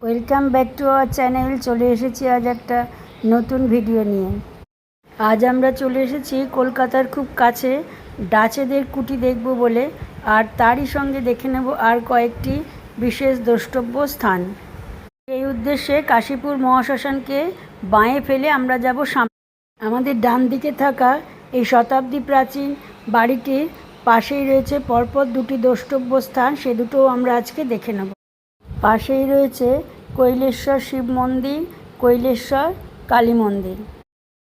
Welcome back to our channel. চলে এসেছি আজ একটা নতুন ভিডিও নিয়ে। আজ আমরা চলে এসেছি কলকাতার খুব কাছে ডাচেদের কুটি দেখব বলে, আর তারই সঙ্গে দেখে নেব আর কয়েকটি বিশেষ দ্রষ্টব্য স্থান। এই উদ্দেশ্যে কাশীপুর মহাশ্মশানকে বাঁয়ে ফেলে আমরা যাব সামনে। আমাদের ডান দিকে থাকা এই শতাব্দী প্রাচীন বাড়িটির পাশেই রয়েছে পরপর দুটি দ্রষ্টব্য স্থান, সে দুটোও আমরা আজকে দেখে নেব। পাশেই রয়েছে কৈলেশ্বর শিব মন্দির, কৈলেশ্বর কালী মন্দির।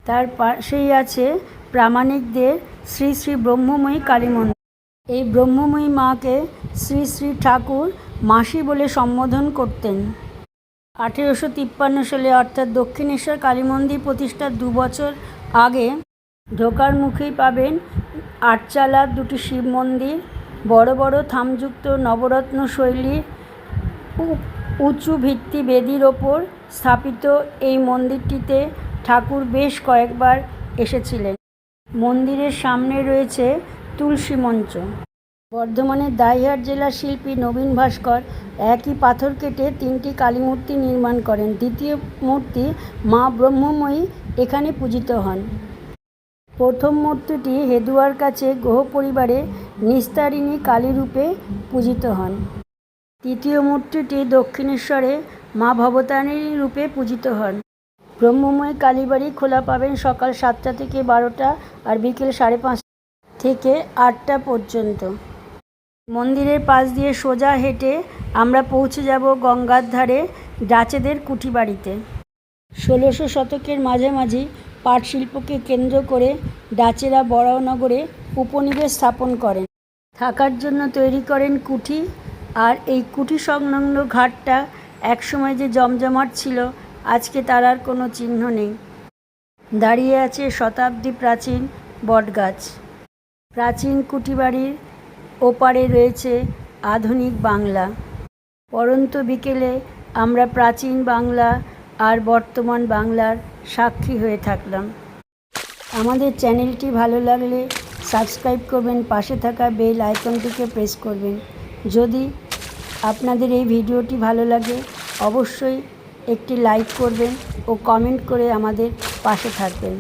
তার পাশেই আছে প্রামাণিকদের শ্রী শ্রী ব্রহ্মময়ী কালী মন্দির। এই ব্রহ্মময়ী মাকে শ্রী শ্রী ঠাকুর মাসি বলে সম্বোধন করতেন। 1853 সালে অর্থাৎ দক্ষিণেশ্বর কালী মন্দির প্রতিষ্ঠার 2 বছর আগে ঢোকার মুখেই পাবেন আটচালার দুটি শিব মন্দির। বড় বড় থামযুক্ত নবরত্ন শৈলীর উঁচু ভিত্তি বেদির ওপর স্থাপিত এই মন্দিরটিতে ঠাকুর বেশ কয়েকবার এসেছিলেন। মন্দিরের সামনে রয়েছে তুলসী মঞ্চ। বর্ধমানের দাইহাট জেলার শিল্পী নবীন ভাস্কর একই পাথর কেটে 3টি কালী মূর্তি নির্মাণ করেন। দ্বিতীয় মূর্তি মা ব্রহ্মময়ী এখানে পূজিত হন। প্রথম মূর্তিটি হেদুয়ার কাছে গ্রহ পরিবারে নিস্তারিণী কালী রূপে পূজিত হন। তৃতীয় মূর্তিটি দক্ষিণেশ্বরে মা ভবতারিণী রূপে পূজিত হন। ব্রহ্মময়ী কালীবাড়ি খোলা পাবেন সকাল 7টা থেকে 12টা আর বিকেল 5:30 থেকে 8টা পর্যন্ত। মন্দিরের পাশ দিয়ে সোজা হেঁটে আমরা পৌঁছে যাব গঙ্গার ধারে ডাচেদের কুঠি বাড়িতে। 1600 শতকের মাঝামাঝি পাট শিল্পকে কেন্দ্র করে ডাচেরা বরাহনগরে উপনিবেশ স্থাপন করেন। থাকার জন্য তৈরি করেন কুঠি। আর এই কুঠি সংলগ্ন ঘাটটা একসময় যে জমজমাট ছিল, আজকে তার আর কোনো চিহ্ন নেই। দাঁড়িয়ে আছে শতাব্দী প্রাচীন বটগাছ। প্রাচীন কুঠিবাড়ির ওপারে রয়েছে আধুনিক বাংলা। পড়ন্ত বিকেলে আমরা প্রাচীন বাংলা আর বর্তমান বাংলার সাক্ষী হয়ে থাকলাম। আমাদের চ্যানেলটি ভালো লাগলে সাবস্ক্রাইব করবেন, পাশে থাকা বেল আইকনটিকে প্রেস করবেন। যদি আপনাদের এই ভিডিওটি ভালো লাগে অবশ্যই একটি লাইক করবেন ও কমেন্ট করে আমাদের পাশে থাকবেন।